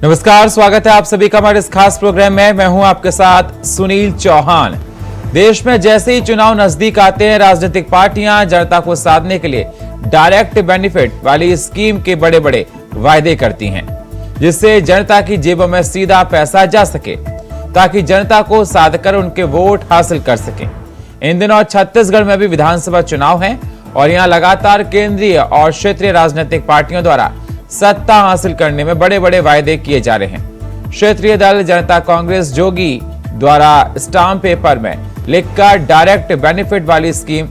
नमस्कार, स्वागत है आप सभी का हमारे इस खास प्रोग्राम में। मैं हूं आपके साथ सुनील चौहान। देश में जैसे ही चुनाव नजदीक आते हैं, राजनीतिक पार्टियां जनता को साधने के लिए डायरेक्ट बेनिफिट वाली स्कीम के बड़े बड़े वायदे करती हैं, जिससे जनता की जेबों में सीधा पैसा जा सके, ताकि जनता को साधकर उनके वोट हासिल कर सके। इन दिनों छत्तीसगढ़ में भी विधानसभा चुनाव है और यहाँ लगातार केंद्रीय और क्षेत्रीय राजनीतिक पार्टियों द्वारा सत्ता हासिल करने में बड़े बड़े वायदे किए जा रहे हैं। क्षेत्रीय दल जनता कांग्रेस जोगी द्वारा स्टाम्प पेपर में लिखकर डायरेक्ट बेनिफिट वाली स्कीम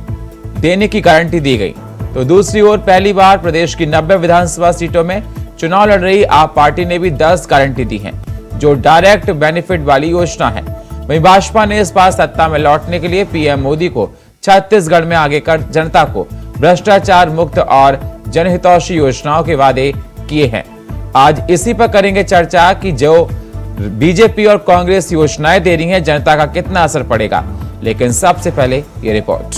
देने की गारंटी दी गई, तो दूसरी ओर पहली बार प्रदेश की 90 विधानसभा सीटों में चुनाव लड़ रही आप पार्टी ने भी 10 गारंटी दी है, जो डायरेक्ट बेनिफिट वाली योजना है। वहीं भाजपा ने इस बार सत्ता में लौटने के लिए पीएम मोदी को छत्तीसगढ़ में आगे कर जनता को भ्रष्टाचार मुक्त और जनहितैषी योजनाओं के वादे किए हैं। आज इसी पर करेंगे चर्चा कि जो बीजेपी और कांग्रेस योजनाएं दे रही हैं, जनता का कितना असर पड़ेगा। लेकिन सबसे पहले ये रिपोर्ट।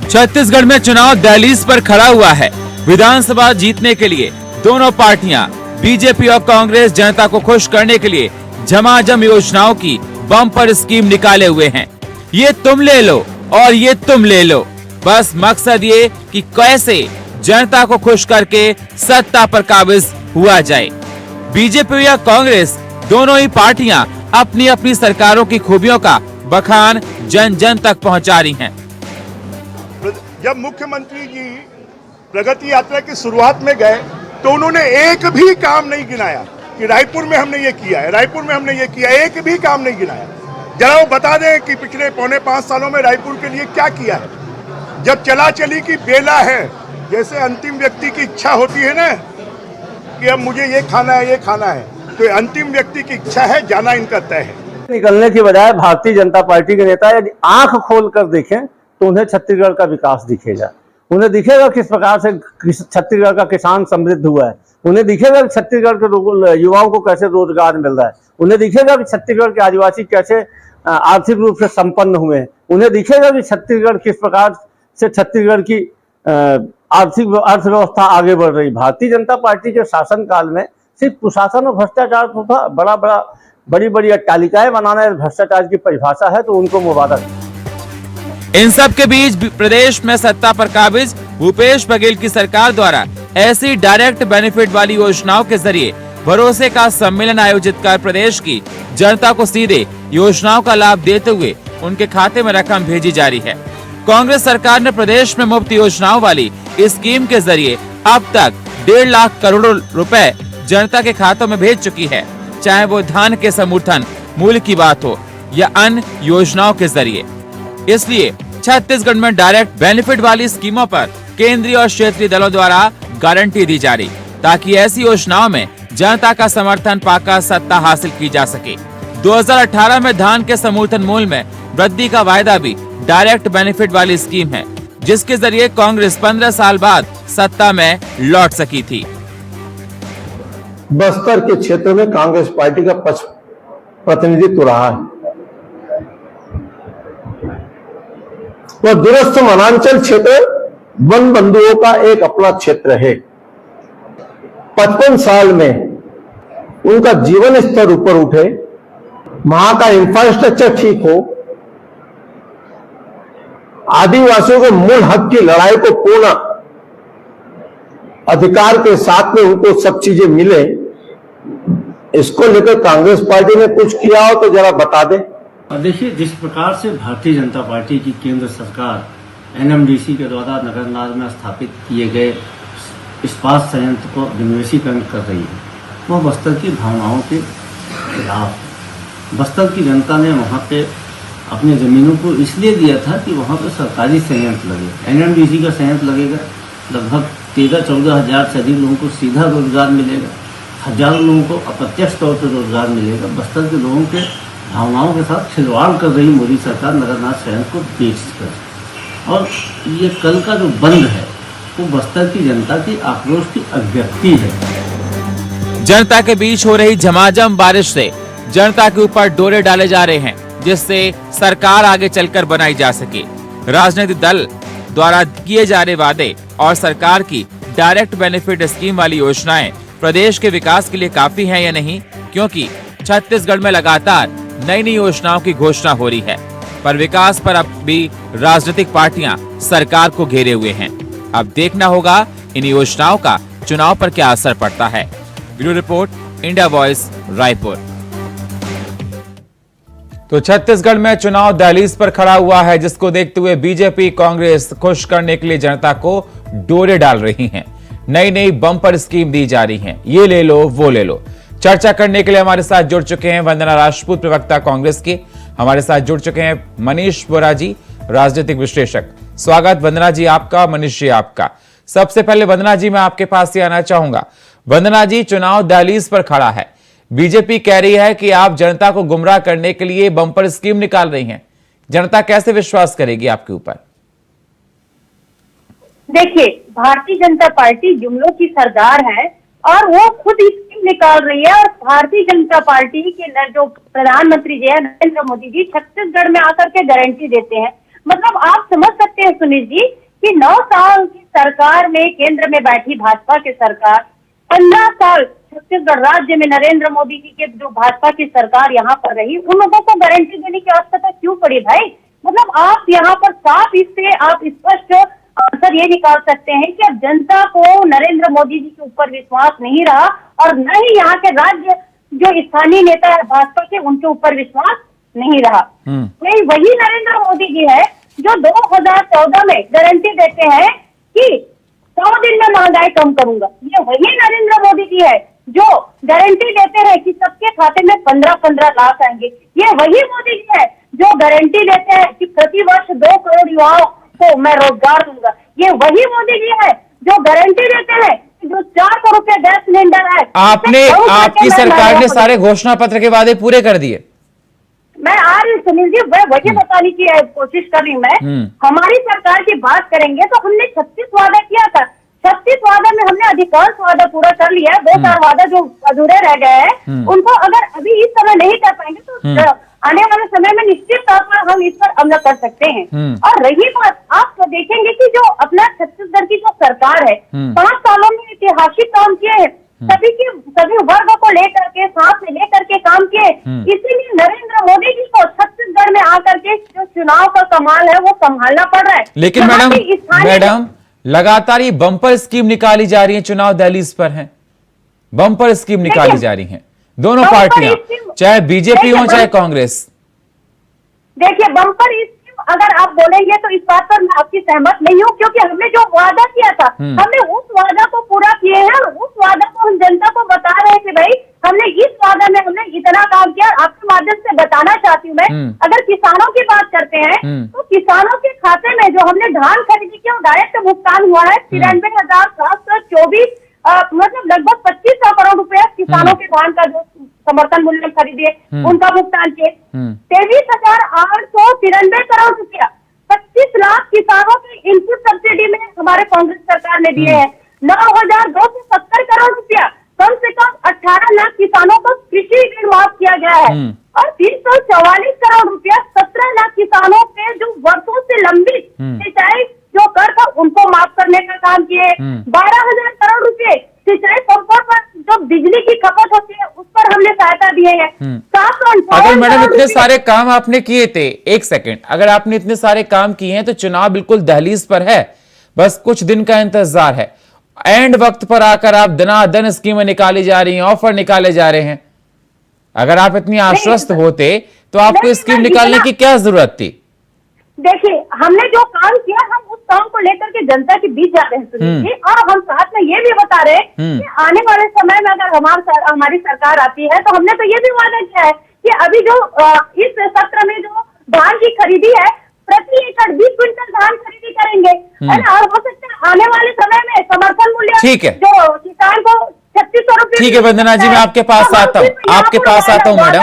छत्तीसगढ़ में चुनाव दहलीज पर खड़ा हुआ है। विधानसभा जीतने के लिए दोनों पार्टियां बीजेपी और कांग्रेस जनता को खुश करने के लिए झमाझम योजनाओं की बम्पर स्कीम निकाले हुए हैं। ये तुम ले लो और ये तुम ले लो, बस मकसद ये कि कैसे जनता को खुश करके सत्ता पर काबिज हुआ जाए। बीजेपी या कांग्रेस दोनों ही पार्टियां अपनी अपनी सरकारों की खूबियों का बखान जन जन तक पहुंचा रही हैं। जब मुख्यमंत्री जी प्रगति यात्रा की शुरुआत में गए तो उन्होंने एक भी काम नहीं गिनाया कि रायपुर में हमने ये किया है, रायपुर में हमने ये किया, एक भी काम नहीं गिनाया। जरा वो बता दें कि पिछले 4.5 सालों में रायपुर के लिए क्या किया है। जब चला चली की बेला है, जैसे अंतिम व्यक्ति की इच्छा होती है ना कि अब मुझे ये खाना है, ये खाना है, तो अंतिम व्यक्ति की इच्छा है, जाना इनका तय है। निकलने की बजाय भारतीय जनता पार्टी के नेता यदि आंख खोल कर देखें तो उन्हें छत्तीसगढ़ का विकास दिखेगा। उन्हें दिखेगा किस प्रकार से छत्तीसगढ़ का किसान समृद्ध हुआ है। उन्हें दिखेगा कि छत्तीसगढ़ के युवाओं को कैसे रोजगार मिल रहा है। उन्हें दिखेगा कि छत्तीसगढ़ के आदिवासी कैसे आर्थिक रूप से संपन्न हुए हैं। उन्हें दिखेगा कि छत्तीसगढ़ किस प्रकार से छत्तीसगढ़ की आर्थिक अर्थव्यवस्था आगे बढ़ रही। भारतीय जनता पार्टी के शासनकाल में सिर्फ कुशासन और भ्रष्टाचार तो था, बड़ी बड़ी अट्टालिकाएं बनाना भ्रष्टाचार की परिभाषा है, तो उनको मुबारक। इन सब के बीच प्रदेश में सत्ता पर काबिज भूपेश बघेल की सरकार द्वारा ऐसी डायरेक्ट बेनिफिट वाली योजनाओं के जरिए भरोसे का सम्मेलन आयोजित कर प्रदेश की जनता को सीधे योजनाओं का लाभ देते हुए उनके खाते में रकम भेजी जा रही है। कांग्रेस सरकार ने प्रदेश में मुफ्त योजनाओं वाली इस स्कीम के जरिए अब तक 1.5 लाख करोड़ रुपए जनता के खातों में भेज चुकी है, चाहे वो धान के समर्थन मूल्य की बात हो या अन्य योजनाओं के जरिए। इसलिए छत्तीसगढ़ में डायरेक्ट बेनिफिट वाली स्कीमों पर केंद्रीय और क्षेत्रीय दलों द्वारा गारंटी दी जा रही, ताकि ऐसी योजनाओं में जनता का समर्थन पाकर सत्ता हासिल की जा सके। 2018 में धान के समर्थन मूल्य में वृद्धि का वायदा भी डायरेक्ट बेनिफिट वाली स्कीम है, जिसके जरिए कांग्रेस 15 साल बाद सत्ता में लौट सकी थी। बस्तर के क्षेत्र में कांग्रेस पार्टी का प्रतिनिधित्व रहा है। वह दूरस्थ वनांचल क्षेत्र वन बंधुओं का एक अपना क्षेत्र है। 55 साल में उनका जीवन स्तर ऊपर उठे, वहां का इंफ्रास्ट्रक्चर ठीक हो, आदिवासियों के मूल हक की लड़ाई को पूर्ण अधिकार के साथ में उनको सब चीजें मिले, इसको लेकर कांग्रेस पार्टी ने कुछ किया हो तो जरा बता दें। देखिए, जिस प्रकार से भारतीय जनता पार्टी की केंद्र सरकार एनएमडीसी के द्वारा नगरनार में स्थापित किए गए इस्पात संयंत्र को निवेशीकरण कर रही है, वह बस्तर की भावनाओं के खिलाफ है। बस्तर की जनता ने वहाँ पे अपनी ज़मीनों को इसलिए दिया था कि वहाँ पे सरकारी संयंत्र लगे। एनएमडीसी का संयंत्र लगेगा, लगभग 13-14 हज़ार से अधिक लोगों को सीधा रोजगार मिलेगा, हजारों लोगों को अप्रत्यक्ष तौर पर रोजगार मिलेगा। बस्तर के लोगों के भावनाओं के साथ खिलवाड़ कर रही मोदी सरकार नगरनाथ संयंत्र को बेचकर, और ये कल का जो बंद है वो बस्तर की जनता की आक्रोश की अभिव्यक्ति है। जनता के बीच हो रही झमाझम बारिश से जनता के ऊपर डोरे डाले जा रहे हैं, जिससे सरकार आगे चलकर बनाई जा सके। राजनीतिक दल द्वारा किए जा रहे वादे और सरकार की डायरेक्ट बेनिफिट स्कीम वाली योजनाएं प्रदेश के विकास के लिए काफी हैं या नहीं, क्योंकि छत्तीसगढ़ में लगातार नई नई योजनाओं की घोषणा हो रही है, पर विकास पर अब भी राजनीतिक पार्टियां सरकार को घेरे हुए हैं। अब देखना होगा इन योजनाओं का चुनाव पर क्या असर पड़ता है। Bureau report, India voice, Raipur. तो छत्तीसगढ़ में चुनाव दहलीज पर खड़ा हुआ है, जिसको देखते हुए बीजेपी कांग्रेस खुश करने के लिए जनता को डोरे डाल रही हैं। नई नई बम्पर स्कीम दी जा रही हैं, ये ले लो वो ले लो। चर्चा करने के लिए हमारे साथ जुड़ चुके हैं वंदना राजपूत, प्रवक्ता कांग्रेस के। हमारे साथ जुड़ चुके हैं मनीष बोरा जी, राजनीतिक विश्लेषक। स्वागत वंदना जी आपका, मनीष जी आपका। सबसे पहले वंदना जी मैं आपके पास ही आना चाहूंगा। वंदना जी, चुनाव दहलीज पर खड़ा है, बीजेपी कह रही है कि आप जनता को गुमराह करने के लिए बम्पर स्कीम निकाल रही हैं। जनता कैसे विश्वास करेगी आपके ऊपर? देखिए, भारतीय जनता पार्टी जुमलों की सरदार है और वो खुद स्कीम निकाल रही है। और भारतीय जनता पार्टी के जो प्रधानमंत्री जी है नरेंद्र मोदी जी, छत्तीसगढ़ में आकर के गारंटी देते हैं। मतलब आप समझ सकते हैं सुनील जी कि 9 साल की सरकार में, केंद्र में बैठी भाजपा की सरकार, 15 साल छत्तीसगढ़ राज्य में नरेंद्र मोदी जी के जो भाजपा की सरकार यहाँ पर रही, उन लोगों को गारंटी देने की आवश्यकता क्यों पड़ी भाई? मतलब आप यहाँ पर साफ इससे आप स्पष्ट आंसर ये निकाल सकते हैं कि अब जनता को नरेंद्र मोदी जी के ऊपर विश्वास नहीं रहा और न ही यहाँ के राज्य जो स्थानीय नेता है भाजपा के, उनके ऊपर विश्वास नहीं रहा। वही नरेंद्र मोदी जी है जो 2014 में गारंटी देते हैं कि 100 दिन में महंगाई कम करूंगा। ये वही नरेंद्र मोदी जी है जो गारंटी देते हैं कि सबके खाते में 15-15 लाख आएंगे। ये वही मोदी जी है जो गारंटी देते हैं कि प्रति वर्ष 2 करोड़ युवाओं को मैं रोजगार दूंगा। ये वही मोदी जी है जो गारंटी देते हैं कि जो 400 रुपए गैस सिलेंडर है, आपकी सरकार ने सारे घोषणा पत्र के वादे पूरे कर दिए। मैं आ रही सुनील जी, वही बताने की कोशिश कर रही हूँ मैं। हमारी सरकार की बात करेंगे तो हमने 36 वादा किया था। 36 वादा में हमने अधिकांश वादा पूरा कर लिया है। 2-4 वादा जो अधूरे रह गए हैं उनको अगर अभी इस समय नहीं कर पाएंगे तो आने वाले समय में निश्चित तौर पर हम इस पर अमल कर सकते हैं। और रही बात, आप तो देखेंगे कि जो अपना छत्तीसगढ़ की जो सरकार है 5 सालों में ऐतिहासिक काम किए हैं, सभी वर्ग को लेकर के, साथ में लेकर के काम किए। इसीलिए नरेंद्र मोदी जी को छत्तीसगढ़ में आकर के जो चुनाव का कमाल है वो संभालना पड़ रहा है। लेकिन मैडम लगातार ये बम्पर स्कीम निकाली जा रही है, चुनाव दहलीज पर है, बम्पर स्कीम निकाली जा रही है दोनों पार्टियां, चाहे बीजेपी हो चाहे कांग्रेस। देखिए, बम्पर स्कीम अगर आप बोलेंगे तो इस बात पर मैं आपकी सहमत नहीं हूँ, क्योंकि हमने जो वादा किया था हमने उस वादा को पूरा किए हैं। उस वादा को हम जनता को बता रहे हैं कि भाई हमने इस वादा में हमने इतना काम किया। आपके माध्यम से बताना चाहती हूँ मैं, अगर किसानों की बात करते हैं तो किसानों के खाते में जो हमने धान खरीदी किया डायरेक्ट भुगतान हुआ है 93,724, मतलब लगभग 2500 करोड़ रुपया किसानों के धान का जो समर्थन मूल्य खरीदे उनका भुगतान किए। 23,893 करोड़ रुपया 25 लाख किसानों के इनपुट सब्सिडी में हमारे कांग्रेस सरकार ने दिए हैं। 9,270 करोड़ रुपया कम से कम 18 लाख किसानों को कृषि ऋण माफ किया गया है। और 344 करोड़ रुपया 17 लाख किसानों के जो वर्षों से लंबित सिंचाई जो कर था उनको माफ करने का काम किए। 12,000 करोड़ रुपए सिंचाई पंपों पर जो बिजली की खपत होती है उस पर हमने सहायता दिए है। अगर मैडम इतने सारे काम आपने किए थे, एक सेकंड, अगर आपने इतने सारे काम किए हैं तो चुनाव बिल्कुल दहलीज पर है, बस कुछ दिन का इंतजार है। एंड वक्त पर आकर आप दनादन स्कीमें निकाली जा रही हैं, ऑफर निकाले जा रहे हैं। अगर आप इतनी आश्वस्त होते तो आपको स्कीम निकालने की क्या जरूरत थी? देखिए, हमने जो काम किया हम उस काम को लेकर के जनता के बीच जाते हैं सुनील जी, और हम साथ में ये भी बता रहे हैं कि आने वाले समय में अगर हमारी सरकार आती है तो हमने तो ये भी वादा किया है कि अभी जो इस सत्र में जो धान की खरीदी है प्रति एकड़ 20 क्विंटल धान खरीदी करेंगे, है ना। और हो सकता है आने वाले समय में समर्थन मूल्य ठीक है जो किसान को 3600 रुपए। ठीक है वंदना जी, मैं आपके पास आता हूँ, आपके पास आता हूँ मैडम,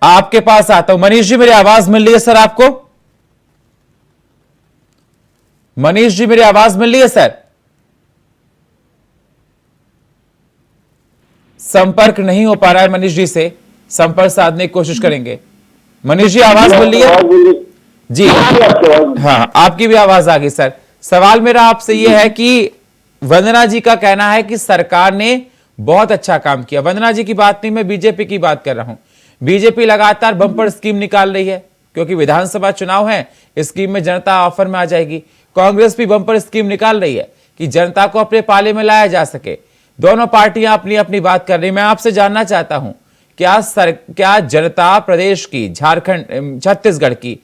आपके पास आता हूँ। मनीष जी, मेरी आवाज मिल रही है सर आपको? मनीष जी, मेरी आवाज मिल रही है सर? संपर्क नहीं हो पा रहा है मनीष जी से, संपर्क साधने की कोशिश करेंगे। मनीष जी, आवाज मिल रही है? जी हाँ, आपकी भी आवाज आ गई सर। सवाल मेरा आपसे यह है कि वंदना जी का कहना है कि सरकार ने बहुत अच्छा काम किया। वंदना जी की बात नहीं, मैं बीजेपी की बात कर रहा हूं। बीजेपी लगातार बम्पर स्कीम निकाल रही है क्योंकि विधानसभा चुनाव है, इस स्कीम में जनता ऑफर में आ जाएगी। कांग्रेस भी बम्पर स्कीम निकाल रही है कि जनता को अपने पाले में लाया जा सके। दोनों पार्टियां अपनी अपनी बात कर रही। मैं आपसे जानना चाहता हूं, क्या जनता प्रदेश की, झारखंड, छत्तीसगढ़ की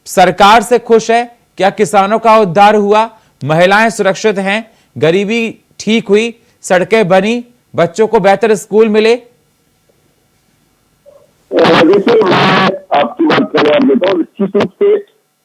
सरकार से खुश है? क्या किसानों का उद्धार हुआ? महिलाएं सुरक्षित हैं? गरीबी ठीक हुई? सड़कें बनी? बच्चों को बेहतर स्कूल मिले? देखिए, मैं आपकी बात कर रहा हूँ, निश्चित रूप से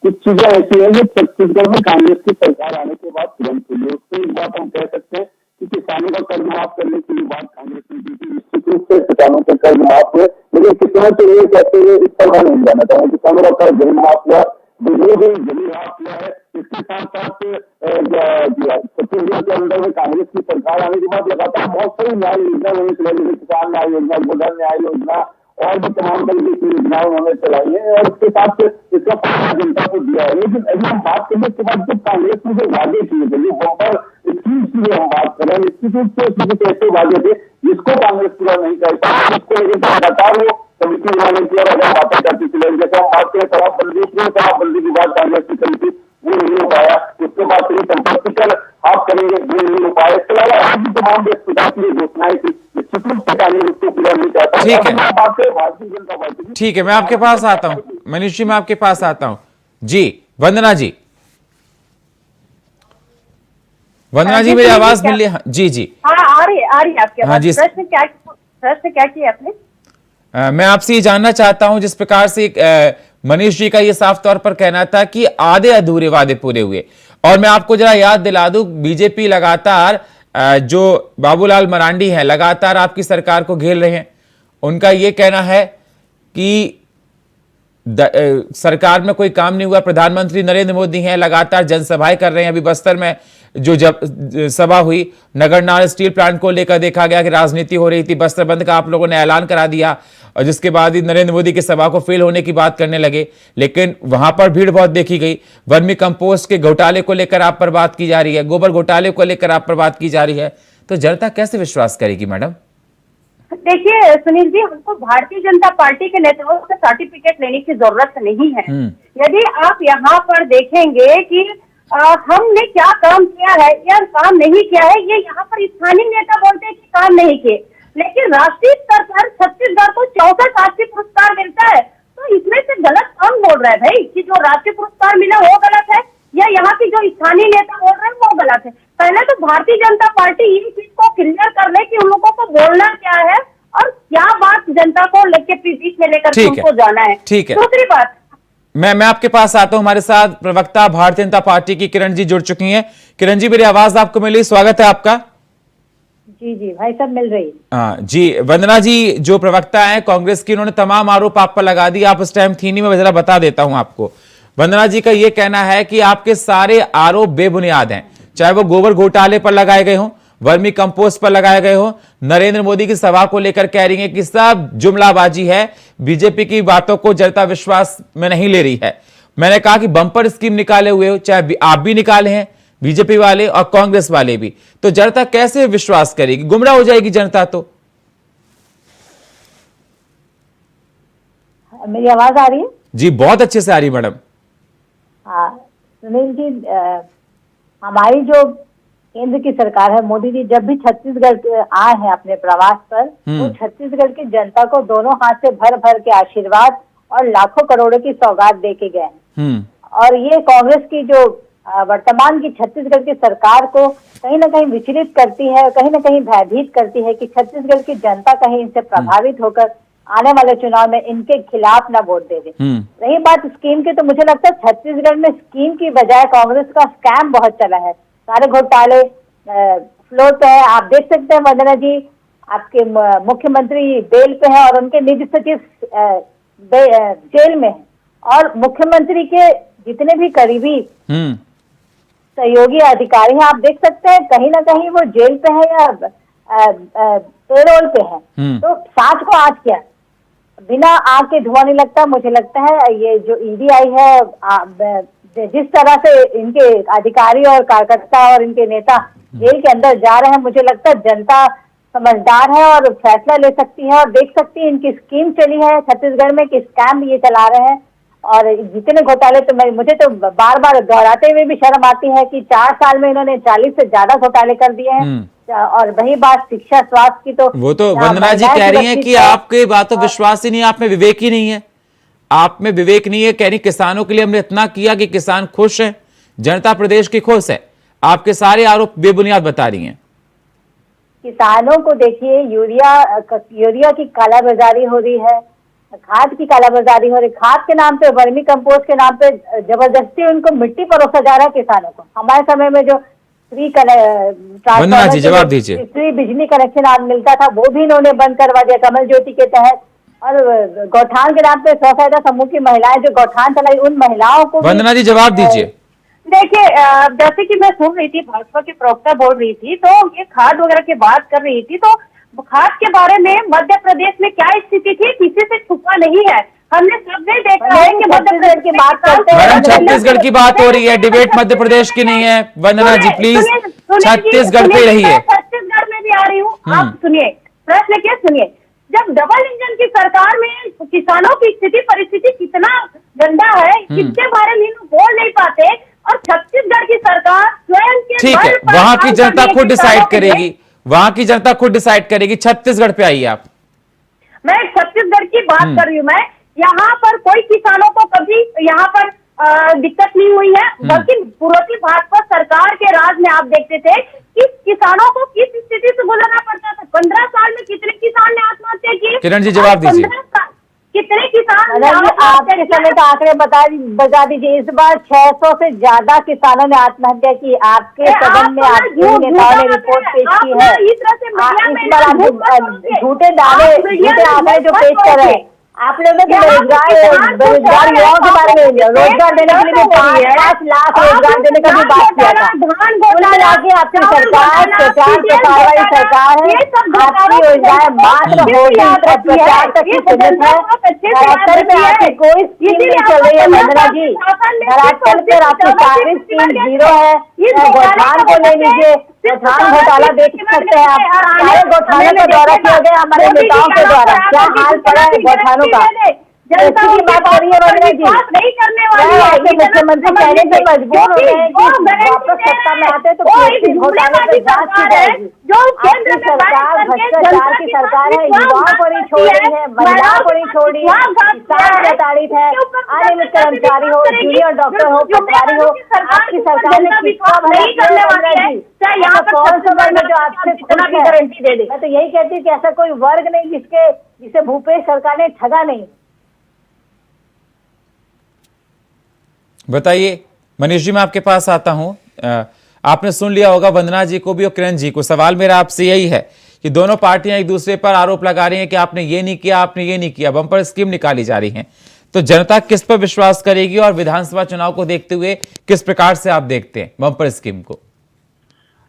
कुछ चीजें ऐसी हैं जो छत्तीसगढ़ में कांग्रेस की सरकार आने के बाद तुरंत हुई है। उसमें एक बात हम कह सकते हैं कि किसानों का कर्ज माफ करने की भी बात कांग्रेस ने की थी। निश्चित रूप से किसानों के कर्ज माफ हुए, लेकिन किसानों के लिए कहते हुए इस पर मैं नहीं जाना चाहूंगा। किसानों का कर्ज नहीं माफ हुआ, बिजली बिल जमीन माफ हुआ है। इसके साथ साथ छत्तीसगढ़ के अंदर में कांग्रेस की सरकार आने के बाद लगातार बहुत सारी न्याय योजना उन्होंने चलाई, जैसे किसान न्याय योजना, गोधन न्याय योजना और भी तमाम तरीके की योजनाएं उन्होंने चलाई है और उसके साथ इसका फायदा जनता को दिया है। लेकिन अभी हम बात करने के बाद जब कांग्रेस ने जो वादे किए थे, जो बम्पर स्कीम की हम बात कर रहे हैं, निश्चित रूप से कुछ ऐसे वादे थे जिसको कांग्रेस पूरा नहीं कर पाया। उसको लेकर लगातार वो कमिटी बनाने की और अगर बातें करती थी, जैसे हम बात करें शराबबंदी की बात कांग्रेस की करी थी, वो नहीं हो पाया। उसके बाद फिर संपत्ति कर आप करेंगे, वो नहीं हो पाया। इसके अलावा और भी तमाम विकास की घोषणाएं थी, ठीक है, ठीक है, मैं आपके पास आता हूं। मनीष जी, मैं आपके पास आता हूं। जी वंदना जी, वंदना जी, मेरी आवाज मिल रही है? जी जी, हाँ, आ रही है आपकी आवाज। जी, प्रश्न क्या किया आपने? मैं आपसे ये जानना चाहता हूं, जिस प्रकार से मनीष जी का ये साफ तौर पर कहना था कि आधे अधूरे वादे पूरे हुए, और मैं आपको जरा याद दिला दूं, बीजेपी लगातार जो बाबूलाल मरांडी हैं लगातार आपकी सरकार को घेर रहे हैं। उनका यह कहना है कि सरकार में कोई काम नहीं हुआ। प्रधानमंत्री नरेंद्र मोदी हैं, लगातार जनसभाएं कर रहे हैं। अभी बस्तर में जो जब सभा हुई, नगरनार स्टील प्लांट को लेकर देखा गया कि राजनीति हो रही थी। बस्तर बंद का आप लोगों ने ऐलान करा दिया और जिसके बाद ही नरेंद्र मोदी की सभा को फेल होने की बात करने लगे, लेकिन वहां पर भीड़ बहुत देखी गई। वर्मी कंपोस्ट के घोटाले को लेकर आप पर बात की जा रही है, गोबर घोटाले को लेकर आप पर बात की जा रही है, तो जनता कैसे विश्वास करेगी मैडम? देखिए सुनील जी, हमको भारतीय जनता पार्टी के नेताओं से सर्टिफिकेट लेने की जरूरत नहीं है। यदि आप यहाँ पर देखेंगे कि हमने क्या काम किया है या काम नहीं किया है, ये यहाँ पर स्थानीय नेता बोलते हैं कि काम नहीं किए, लेकिन राष्ट्रीय स्तर पर छत्तीसगढ़ को 64 राष्ट्रीय पुरस्कार मिलता है। तो इसमें से गलत कौन बोल रहा है भाई कि जो राष्ट्रीय पुरस्कार मिला वो गलत है या यहाँ की जो स्थानीय नेता बोल रहे हैं वो गलत है? पहले तो भारतीय जनता पार्टी ये चीज को क्लियर कर ले कि उन लोगों को बोलना क्या है और क्या बात जनता को लेके बीच में लेकर उनको जाना है। ठीक है, दूसरी बात, मैं आपके पास आता हूं। हमारे साथ प्रवक्ता भारतीय जनता पार्टी की किरण जी जुड़ चुकी हैं। किरण जी, मेरी आवाज आपको मिल रही? स्वागत है आपका। जी जी भाई साहब, मिल रही है। हाँ जी, वंदना जी जो प्रवक्ता हैं कांग्रेस की, उन्होंने तमाम आरोप आप पर लगा दिए। आप उस टाइम थी नहीं, मैं जरा बता देता हूं आपको। वंदना जी का यह कहना है कि आपके सारे आरोप बेबुनियाद हैं, चाहे वो गोबर घोटाले पर लगाए गए हों, वर्मी कंपोस्ट पर लगाए गए हो, नरेंद्र मोदी की सभा को लेकर कह रही है कि सब जुमलाबाजी है, बीजेपी की बातों को जनता विश्वास में नहीं ले रही है। मैंने कहा कि बंपर स्कीम निकाले हुए हो, चाहे आप भी निकाले हैं, बीजेपी वाले और कांग्रेस वाले भी, तो जनता कैसे विश्वास करेगी? गुमराह हो जाएगी जनता। तो मेरी आवाज आ रही है? जी, बहुत अच्छे से आ रही मैडम। हाँ सुनील जी, हमारी जो केंद्र की सरकार है, मोदी जी जब भी छत्तीसगढ़ आए हैं अपने प्रवास पर, वो छत्तीसगढ़ की जनता को दोनों हाथ से भर भर के आशीर्वाद और लाखों करोड़ों की सौगात दे के गए हैं। और ये कांग्रेस की जो वर्तमान की छत्तीसगढ़ की सरकार को कहीं ना कहीं विचलित करती है, कहीं ना कहीं भयभीत करती है कि छत्तीसगढ़ की जनता कहीं इनसे प्रभावित होकर आने वाले चुनाव में इनके खिलाफ ना वोट दे दे। रही बात स्कीम की, तो मुझे लगता है छत्तीसगढ़ में स्कीम की बजाय कांग्रेस का स्कैम बहुत चला है। सारे घोटाले फ्लोट है। आप देख सकते हैं वंदना जी, आपके मुख्यमंत्री बेल पे है और उनके निजी सचिव जेल में है, और मुख्यमंत्री के जितने भी करीबी सहयोगी अधिकारी हैं, आप देख सकते हैं कहीं ना कहीं वो जेल पे है या पेरोल पे है। तो सांच को आज क्या, बिना आग के धुआं नहीं लगता। मुझे लगता है ये जो ईडी आई है, जिस तरह से इनके अधिकारी और कार्यकर्ता और इनके नेता जेल के अंदर जा रहे हैं। मुझे लगता है जनता समझदार है और फैसला ले सकती है और देख सकती है इनकी स्कीम चली है छत्तीसगढ़ में कि स्कैम ये चला रहे हैं। और जितने घोटाले तो मुझे तो बार बार दोहराते हुए भी शर्म आती है कि 4 साल में इन्होंने 40 से ज्यादा घोटाले कर दिए हैं। और वही बात शिक्षा स्वास्थ्य की, तो वो तो वंदना जी कह रही हैं कि आपके बातों विश्वास ही नहीं, आप में विवेक ही नहीं है, आप में विवेक नहीं है। कह रही किसानों के लिए हमने इतना किया कि किसान खुश है, जनता प्रदेश की खुश है। आपके सारे आरोप बेबुनियाद बता रही हैं। किसानों को देखिए, यूरिया की कालाबाजारी हो रही है, खाद की कालाबाजारी हो रही है। खाद के नाम पे, वर्मी कंपोस्ट के नाम पे जबरदस्ती उनको मिट्टी परोसा जा रहा है किसानों को। हमारे समय में जो वंदना जी जवाब दीजिए, फ्री बिजली कनेक्शन आज मिलता था वो भी इन्होंने बंद करवा दिया कमल ज्योति के तहत। और गौठान के नाम पे स्व सहायता समूह की महिलाएं जो गौठान चलाई, उन महिलाओं को वंदना जी जवाब दीजिए। देखिए, जैसे कि मैं सुन रही थी, भाजपा की प्रवक्ता बोल रही थी, तो ये खाद वगैरह की बात कर रही थी, तो खाद के बारे में मध्य प्रदेश में क्या स्थिति थी किसी से छुपा नहीं है। हमने सबने देखा है कि मध्य प्रदेश की बात करते हैं। मैडम छत्तीसगढ़ की बात हो रही है, डिबेट मध्य प्रदेश की नहीं है। वंदना जी प्लीज छत्तीसगढ़ पे रही है। छत्तीसगढ़ में भी आ रही हूँ, आप सुनिए, प्रश्न क्या सुनिए। जब डबल इंजन की सरकार में किसानों की स्थिति परिस्थिति कितना गंदा है, इसके बारे में बोल नहीं पाते, और छत्तीसगढ़ की सरकार स्वयं के ठीक है, वहां की जनता खुद डिसाइड करेगी, वहां की जनता खुद डिसाइड करेगी। छत्तीसगढ़ पे आइए आप। मैं छत्तीसगढ़ की बात कर रही हूँ। मैं यहाँ पर कोई किसानों को कभी यहाँ पर दिक्कत नहीं हुई है, बल्कि पूर्वोत्तर भाजपा सरकार के राज में आप देखते थे कि किसानों को किस स्थिति से गुजरना पड़ता था। 15 साल में कितने किसान ने आत्महत्या की? किरण जी जवाब दीजिए। कितने किसान? आपके समय का आंकड़े बता दीजिए। इस बार 600 से ज्यादा किसानों ने आत्महत्या की। आपके सदन में आपके नेताओं ने रिपोर्ट पेश की है। इस बार आप झूठे दावे, झूठे आंकड़े जो पेश कर रहे हैं। आप लोगों ने बेरोजगार युवाओं के बारे में रोजगार देने के लिए भी 5 लाख रोजगार देने का भी बात किया था। कुल मिला के आपकी सरकार प्रचार प्रसार वाली सरकार है। आपकी योजनाएं मात्र होर्डिंग और प्रचार तक ही सीमित है। धरातल पे आपकी कोई स्कीम नहीं चल रही है वंदना जी। धरातल पर आपकी सारी स्कीम जीरो है। गौठान को ले लीजिए, गौठान घोटाला देख सकते हैं आप। सारे गौठानों का दौरा किया गया हमारे नेताओं के द्वारा, क्या हाल पड़ा है गौठानों का। जनता की बात करिए वंदना जी, मुख्यमंत्री कहने से मजबूर हो गए हैं कि वापस सत्ता में आते तो केसी घोटाले पर जांच की जाएगी। आपकी सरकार भ्रष्टाचार की सरकार है, युवाओं को नहीं छोड़ रही है, महिलाओं को नहीं छोड़ रही है, किसान प्रताड़ित है, अनियमित कर्मचारी हो, जूनियर डॉक्टर हो, पटवारी हो, आपकी सरकार ने कितना भला किया है वंदना जी। कौन सा वर्ग जो आपसे गारंटी दे दे? मैं तो यही कहती हूँ कि ऐसा कोई वर्ग नहीं जिसे भूपेश सरकार ने ठगा नहीं। बताइए मनीष जी, मैं आपके पास आता हूं। आपने सुन लिया होगा वंदना जी को भी और किरण जी को। सवाल मेरा आपसे यही है कि दोनों पार्टियां एक दूसरे पर आरोप लगा रही हैं कि आपने ये नहीं किया, आपने ये नहीं किया, बम्पर स्कीम निकाली जा रही हैं। तो जनता किस पर विश्वास करेगी और विधानसभा चुनाव को देखते हुए किस प्रकार से आप देखते हैं बम्पर स्कीम को?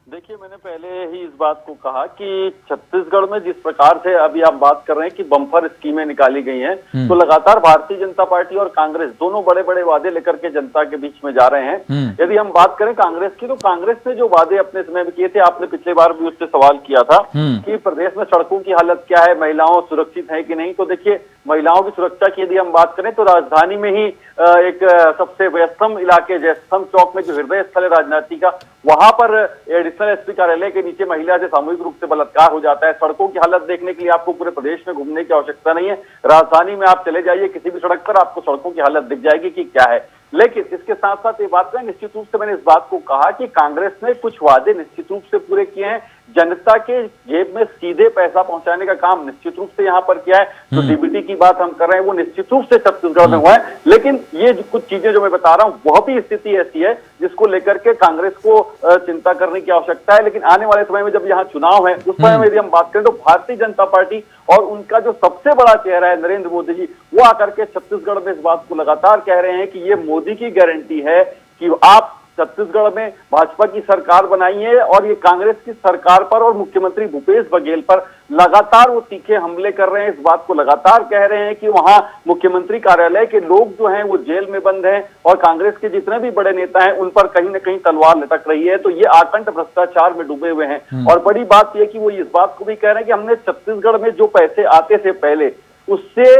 देखिए, मैंने पहले ही इस बात को कहा कि छत्तीसगढ़ में जिस प्रकार से अभी आप बात कर रहे हैं कि बम्पर स्कीमें निकाली गई हैं, तो लगातार भारतीय जनता पार्टी और कांग्रेस दोनों बड़े बड़े वादे लेकर के जनता के बीच में जा रहे हैं। यदि हम बात करें कांग्रेस की, तो कांग्रेस ने जो वादे अपने समय में किए थे, आपने पिछले बार भी उससे सवाल किया था कि प्रदेश में सड़कों की हालत क्या है, महिलाओं सुरक्षित है कि नहीं। तो देखिए, महिलाओं की सुरक्षा की यदि हम बात करें तो राजधानी में ही एक सबसे व्यस्तम इलाके जयस्तंभ चौक में जो हृदय स्थल है राजनीति का, वहां पर एडिशनल एसपी कार्यालय के नीचे महिला से सामूहिक रूप से बलात्कार हो जाता है। सड़कों की हालत देखने के लिए आपको पूरे प्रदेश में घूमने की आवश्यकता नहीं है, राजधानी में आप चले जाइए, किसी भी सड़क पर आपको सड़कों की हालत दिख जाएगी कि क्या है। लेकिन इसके साथ साथ ये बात है, निश्चित रूप से मैंने इस बात को कहा कि कांग्रेस ने कुछ वादे निश्चित रूप से पूरे किए हैं। जनता के जेब में सीधे पैसा पहुंचाने का काम निश्चित रूप से यहाँ पर किया है। तो डीबीटी की बात हम कर रहे हैं, वो निश्चित रूप से छत्तीसगढ़ में हुआ है। लेकिन ये कुछ चीजें जो मैं बता रहा हूँ, वह भी स्थिति ऐसी है जिसको लेकर के कांग्रेस को चिंता करने की आवश्यकता है। लेकिन आने वाले समय में जब यहाँ चुनाव है, उस समय में यदि हम बात करें तो भारतीय जनता पार्टी और उनका जो सबसे बड़ा चेहरा है नरेंद्र मोदी जी, वो आकर के छत्तीसगढ़ में इस बात को लगातार कह रहे हैं कि ये मोदी की गारंटी है कि आप छत्तीसगढ़ में भाजपा की सरकार बनाई है और ये कांग्रेस की सरकार पर और मुख्यमंत्री भूपेश बघेल पर लगातार वो तीखे हमले कर रहे हैं। इस बात को लगातार कह रहे हैं कि वहां मुख्यमंत्री कार्यालय के लोग जो हैं वो जेल में बंद हैं और कांग्रेस के जितने भी बड़े नेता हैं उन पर कहीं ना कहीं तलवार लटक रही है। तो ये आकंठ भ्रष्टाचार में डूबे हुए हैं। और बड़ी बात यह कि वो इस बात को भी कह रहे हैं कि हमने छत्तीसगढ़ में जो पैसे आते थे पहले, उससे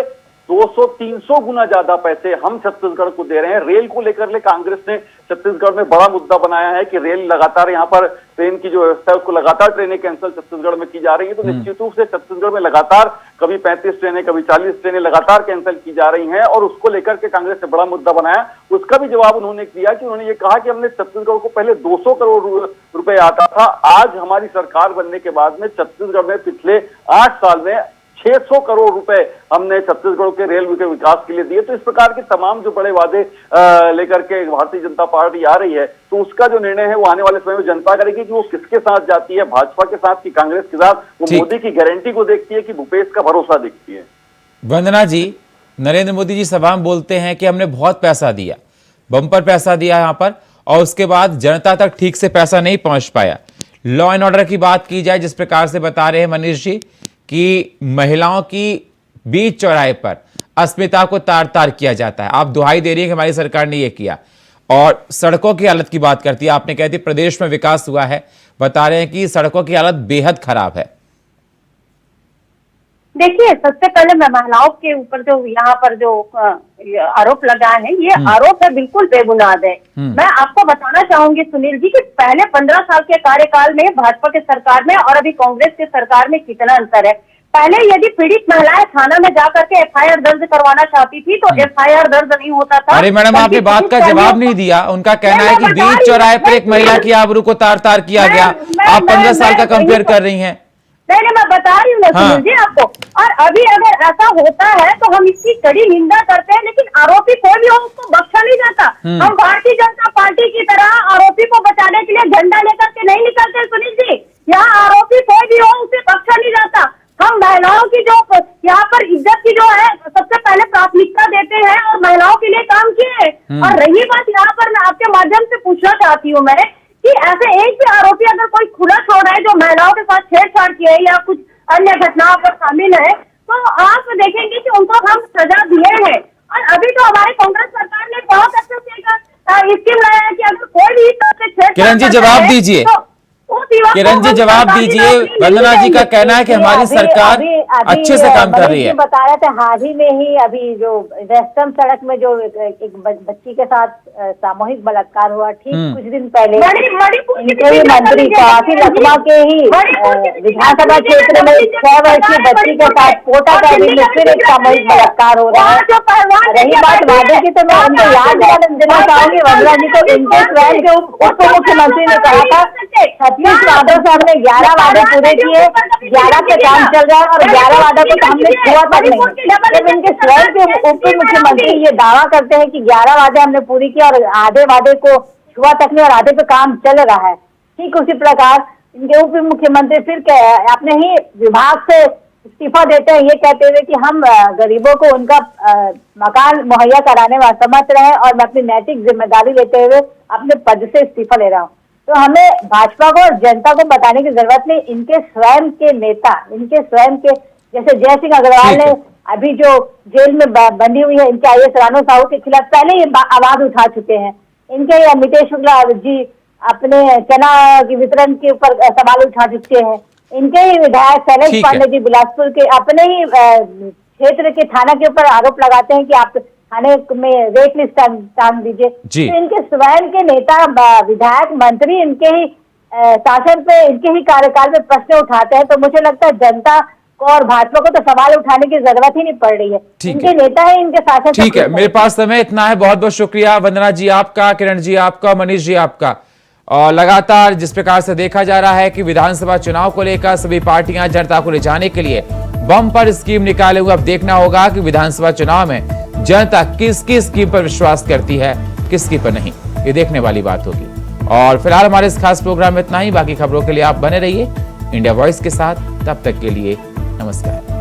200-300 गुना ज्यादा पैसे हम छत्तीसगढ़ को दे रहे हैं। रेल को लेकर कांग्रेस ने छत्तीसगढ़ में बड़ा मुद्दा बनाया है कि रेल लगातार यहाँ पर ट्रेन की जो व्यवस्था है उसको लगातार ट्रेनें कैंसिल छत्तीसगढ़ में की जा रही है। तो निश्चित रूप से छत्तीसगढ़ में लगातार कभी 35 ट्रेनें कभी 40 ट्रेनें लगातार कैंसिल की जा रही हैं और उसको लेकर के कांग्रेस ने बड़ा मुद्दा बनाया। उसका भी जवाब उन्होंने दिया कि उन्होंने ये कहा कि हमने छत्तीसगढ़ को पहले 200 करोड़ रुपए आता था, आज हमारी सरकार बनने के बाद में छत्तीसगढ़ में पिछले 8 साल में 600 करोड़ रुपए हमने छत्तीसगढ़ के रेल के विकास के लिए दिए। तो इस प्रकार के तमाम जो बड़े वादे लेकर के भारतीय जनता पार्टी आ रही है, तो उसका जो निर्णय है वो आने वाले समय में जनता करेगी कि वो किसके साथ जाती है, भाजपा के साथ कि कांग्रेस के साथ। वो मोदी की गारंटी को देखती है कि भूपेश का भरोसा देखती है। वंदना जी, नरेंद्र मोदी जी सभा में बोलते हैं कि हमने बहुत पैसा दिया, बम्पर पैसा दिया यहाँ पर, और उसके बाद जनता तक ठीक से पैसा नहीं पहुंच पाया। लॉ एंड ऑर्डर की बात की जाए, जिस प्रकार से बता रहे हैं मनीष जी कि महिलाओं की बीच चौराहे पर अस्मिता को तार तार किया जाता है। आप दुहाई दे रही है कि हमारी सरकार ने यह किया। और सड़कों की हालत की बात करती है, आपने कहती प्रदेश में विकास हुआ है, बता रहे हैं कि सड़कों की हालत बेहद खराब है। देखिए, सबसे पहले मैं महिलाओं के ऊपर जो यहाँ पर जो आरोप लगाए हैं, ये आरोप है बिल्कुल बेबुनियाद है। मैं आपको बताना चाहूंगी सुनील जी कि पहले 15 साल के कार्यकाल में भाजपा के सरकार में और अभी कांग्रेस के सरकार में कितना अंतर है। पहले यदि पीड़ित महिलाएं थाना में जाकर के FIR दर्ज करवाना चाहती थी तो FIR दर्ज नहीं होता था। अरे मैडम, आपने बात का जवाब नहीं दिया। उनका कहना है कि बीच चौराहे पर एक महिला की आबरू को तार तार किया गया। आप 15 साल का कंपेयर कर रही हैं। नहीं, मैं बता रही हूँ ना सुनील जी आपको। और अभी अगर ऐसा होता है तो हम इसकी कड़ी निंदा करते हैं, लेकिन आरोपी कोई भी हो उसको बख्शा नहीं जाता। हम भारतीय जनता पार्टी की तरह आरोपी को बचाने के लिए झंडा लेकर के नहीं निकलते सुनील जी। यहाँ आरोपी कोई भी हो उसे बख्शा नहीं जाता। हम महिलाओं की जो यहाँ पर इज्जत की जो है सबसे पहले प्राथमिकता देते हैं और महिलाओं के लिए काम किए। और रही बात यहाँ पर मैं आपके माध्यम से पूछना चाहती हूँ मैं कि ऐसे एक भी आरोपी अगर कोई खुला छोड़ रहा है जो महिलाओं के साथ छेड़छाड़ किए या कुछ अन्य घटनाओं पर शामिल है, तो आप देखेंगे कि उनको हम सजा दिए हैं। और अभी तो हमारी कांग्रेस सरकार ने बहुत अच्छा स्कीम लाया है कि अगर कोई भी छेड़छाड़ किरण जी जवाब दीजिए, किरण जी जवाब दीजिए। वंदना जी का कहना है कि हमारी सरकार अच्छे से काम कर रही है। बता रहे थे हाल ही में ही अभी जो वेस्टर्न सड़क में जो एक बच्ची के साथ सामूहिक बलात्कार हुआ, ठीक कुछ दिन पहले इनके ही मंत्री काफी लखनऊ के ही विधानसभा क्षेत्र में 6 वर्षीय बच्ची के साथ कोटा का में फिर एक सामूहिक बलात्कार हो रहा है। रही बात वादे की, तो मैं उनको याद देना चाहूंगी वंदना जी को, इनके स्वयं के उप मुख्यमंत्री ने कहा था 36 वादों से हमने 11 वादे पूरे किए, 11 पे काम चल रहा है और 11 वादों को तो हमने छुआ तक नहीं। जब इनके स्वयं के उप मुख्यमंत्री ये दावा करते हैं कि 11 वादे हमने पूरी किए और आधे वादे को छुआ तक नहीं और आधे पे काम चल रहा है, ठीक उसी प्रकार इनके उप मुख्यमंत्री फिर अपने ही विभाग से इस्तीफा देते हैं, ये कहते हुए कि हम गरीबों को उनका मकान मुहैया कराने में असमर्थ रहे और मैं अपनी नैतिक जिम्मेदारी लेते हुए अपने पद से इस्तीफा ले रहा हूँ। तो हमें भाजपा को और जनता को बताने की जरूरत नहीं, इनके स्वयं के नेता, इनके स्वयं के जैसे जय सिंह अग्रवाल ने अभी जो जेल में बंदी हुई है, इनके IAS रानू साहू के खिलाफ पहले ही आवाज उठा चुके हैं। इनके अमितेश शुक्ला जी अपने चना के वितरण के ऊपर सवाल उठा चुके हैं। इनके ही विधायक शैलेश पांडे जी बिलासपुर के अपने ही क्षेत्र के थाना के ऊपर आरोप लगाते हैं कि आप थाने में रेट लिस्ट टांग दीजिए। तो इनके स्वयं के नेता, विधायक, मंत्री इनके ही शासन पे, इनके ही कार्यकाल में प्रश्न उठाते हैं। तो मुझे लगता है जनता को और भाजपा को तो सवाल उठाने की जरूरत ही नहीं पड़ रही है। इनके नेता है, इनके शासन। ठीक है, मेरे पास समय इतना है। बहुत बहुत शुक्रिया वंदना जी आपका, किरण जी आपका, मनीष जी आपका। और लगातार जिस प्रकार से देखा जा रहा है कि विधानसभा चुनाव को लेकर सभी पार्टियां जनता को रिझाने के लिए बम्पर स्कीम निकाले हुए। अब देखना होगा कि विधानसभा चुनाव में जनता किसकी स्कीम पर विश्वास करती है, किसकी पर नहीं, ये देखने वाली बात होगी। और फिलहाल हमारे इस खास प्रोग्राम में इतना ही। बाकी खबरों के लिए आप बने रहिए इंडिया वॉइस के साथ। तब तक के लिए नमस्कार।